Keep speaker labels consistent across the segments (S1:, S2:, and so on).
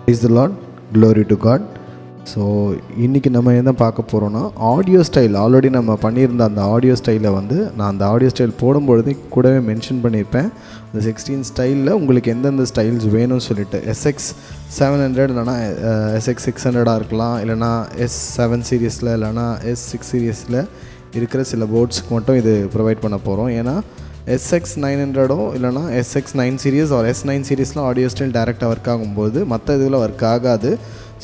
S1: Praise the Lord, glory to God. So இன்றைக்கி நம்ம என்ன பார்க்க போகிறோன்னா ஆடியோ ஸ்டைல். ஆல்ரெடி நம்ம பண்ணியிருந்த அந்த ஆடியோ ஸ்டைலை வந்து நான் அந்த ஆடியோ ஸ்டைல் போடும்பொழுது கூடவே மென்ஷன் பண்ணியிருப்பேன். அந்த 16 ஸ்டைலில் உங்களுக்கு எந்தெந்த ஸ்டைல்ஸ் வேணும்னு சொல்லிட்டு SX700 இல்லைனா SX600 இருக்கலாம், இல்லைனா S7 சீரீஸில் இல்லைனா S6 சீரீஸில் இருக்கிற சில போர்ட்ஸ்க்கு மட்டும் இது ப்ரொவைட் பண்ண போகிறோம். ஏன்னா SX900 இல்லைனா SX9 சீரீஸ் ஆர் S9 சீரீஸில் ஆடியோ ஸ்டைல் டேரெக்டாக ஒர்க் ஆகும்போது மற்ற இதில் ஒர்க் ஆகாது.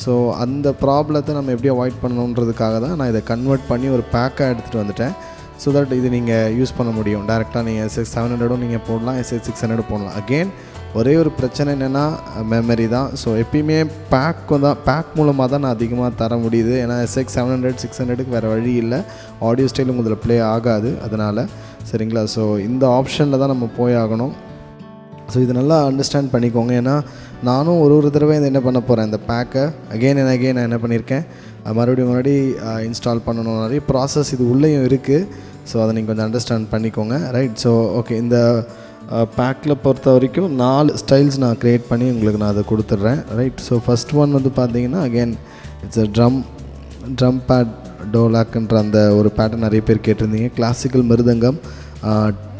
S1: ஸோ அந்த ப்ராப்ளத்தை நம்ம எப்படி அவாய்ட் பண்ணணுன்றதுக்காக தான் நான் இதை கன்வெர்ட் பண்ணி ஒரு பேக்காக எடுத்துகிட்டு வந்துட்டேன். ஸோ தட் இது நீங்கள் யூஸ் பண்ண முடியும். டேரெக்டாக நீங்கள் SX700 நீங்கள் போடலாம், SX600 போடலாம். அகெயின் ஒரே ஒரு பிரச்சனை என்னென்னா மெமரி தான். ஸோ எப்பயுமே பேக் மூலமாக தான் நான் அதிகமாக தர முடியுது. ஏன்னா SX700 600க்கு வேறு வழி இல்லை, ஆடியோ ஸ்டைல் உங்களுக்கு ப்ளே ஆகாது. அதனால் சரிங்களா. ஸோ இந்த ஆப்ஷனில் தான் நம்ம போய் ஆகணும். ஸோ இது நல்லா அண்டர்ஸ்டாண்ட் பண்ணிக்கோங்க. ஏன்னா நானும் ஒரு தடவை இதை என்ன பண்ண போகிறேன், இந்த பேக்கை அகெயின் நான் என்ன பண்ணியிருக்கேன், மறுபடியும் இன்ஸ்டால் பண்ணணும். நிறைய ப்ராசஸ் இது உள்ளேயும் இருக்குது. ஸோ அதை நீங்கள் கொஞ்சம் அண்டர்ஸ்டாண்ட் பண்ணிக்கோங்க. ரைட். ஸோ ஓகே, இந்த பேக்கில் பொறுத்த வரைக்கும் 4 ஸ்டைல்ஸ் நான் க்ரியேட் பண்ணி உங்களுக்கு நான் அதை கொடுத்துட்றேன். ரைட். ஸோ ஃபஸ்ட் ஒன் வந்து பார்த்தீங்கன்னா அகெயின் இட்ஸ் ட்ரம் பேட் டோலாக்ன்ற அந்த ஒரு பேட்டர்ன் நிறைய பேர் கேட்டிருந்தீங்க. Classical mridangam,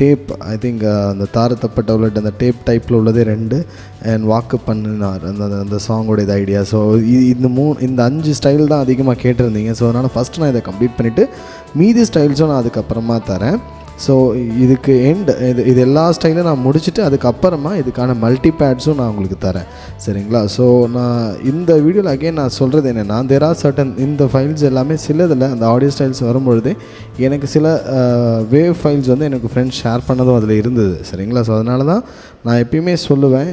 S1: tape, I think அந்த தாரத்தப்பட்ட உள்ளது அந்த டேப் டைப்பில் உள்ளதே 2 அண்ட் வாக்கு பண்ணினார் அந்த சாங்கோட இது ஐடியா. ஸோ இந்த 5 ஸ்டைல் தான் அதிகமாக கேட்டிருந்தீங்க. ஸோ அதனால் ஃபஸ்ட்டு நான் இதை கம்ப்ளீட் பண்ணிவிட்டு மீதி ஸ்டைல்ஸும் நான் அதுக்கப்புறமா தரேன். ஸோ இதுக்கு இது எல்லா ஸ்டைலும் நான் முடிச்சுட்டு அதுக்கப்புறமா இதுக்கான மல்டி பேட்ஸும் நான் உங்களுக்கு தரேன். சரிங்களா. ஸோ நான் இந்த வீடியோவில் அகெயின் நான் சொல்கிறது என்னென்னா, தேர் ஆர் சர்டன் இந்த ஃபைல்ஸ் எல்லாமே சிலதில் அந்த ஆடியோ ஸ்டைல்ஸ் வரும்பொழுது எனக்கு சில வேவ் ஃபைல்ஸ் வந்து எனக்கு ஃப்ரெண்ட்ஸ் ஷேர் பண்ணதும் அதில் இருந்தது. சரிங்களா. ஸோ அதனால தான் நான் எப்பயுமே சொல்லுவேன்.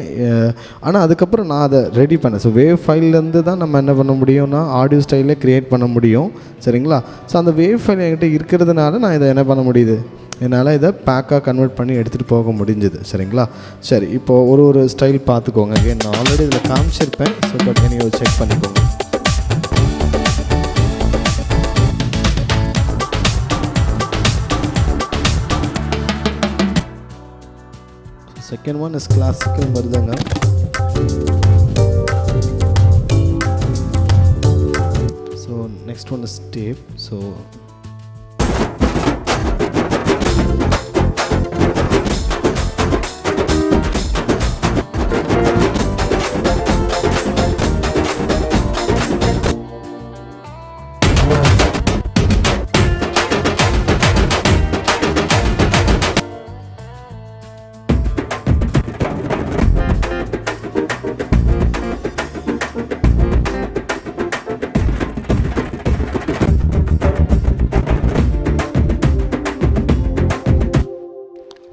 S1: ஆனால் அதுக்கப்புறம் நான் அதை ரெடி பண்ணேன். ஸோ வேவ் ஃபைல்லேருந்து தான் நம்ம என்ன பண்ண முடியும்னா ஆடியோ ஸ்டைலே க்ரியேட் பண்ண முடியும். சரிங்களா. ஸோ அந்த வேவ் ஃபைல் என்கிட்ட இருக்கிறதுனால நான் இதை என்ன பண்ண முடியுது, என்னால் இதை பேக்காக கன்வெர்ட் பண்ணி எடுத்துகிட்டு போக முடிஞ்சுது. சரிங்களா. சரி, இப்போது ஒரு ஸ்டைல் பார்த்துக்கோங்க. அகெயின் நான் ஆல்ரெடி இதில் காமிச்சிருப்பேன். ஸோ பட் நீங்கள் செக் பண்ணிக்கோங்க. Second one is classical mridangam. So next one is tape. So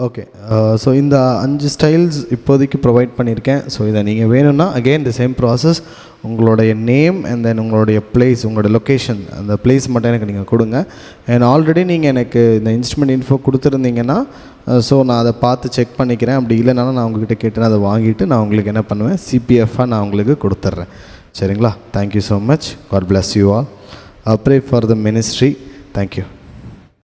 S1: okay. So இந்த 5 ஸ்டைல்ஸ் இப்போதைக்கு ப்ரொவைட் பண்ணியிருக்கேன். ஸோ இதை நீங்கள் வேணும்னா அகெயின் த சேம் ப்ராசஸ். உங்களுடைய நேம் அண்ட் தென் உங்களுடைய பிளேஸ், உங்களோட லொக்கேஷன், அந்த பிளேஸ் மட்டும் எனக்கு நீங்கள் கொடுங்க. அண்ட் ஆல்ரெடி நீங்கள் எனக்கு இந்த இன்ஸ்ட்ருமெண்ட் இன்ஃபோ கொடுத்துருந்தீங்கன்னா ஸோ நான் அதை பார்த்து செக் பண்ணிக்கிறேன். அப்படி இல்லைனாலும் நான் உங்கள்கிட்ட கேட்டேன், அதை வாங்கிட்டு நான் உங்களுக்கு என்ன பண்ணுவேன், CPF-ஆக நான் உங்களுக்கு கொடுத்துட்றேன். சரிங்களா. Thank you so much. God bless you all. Pray for the ministry. Thank you.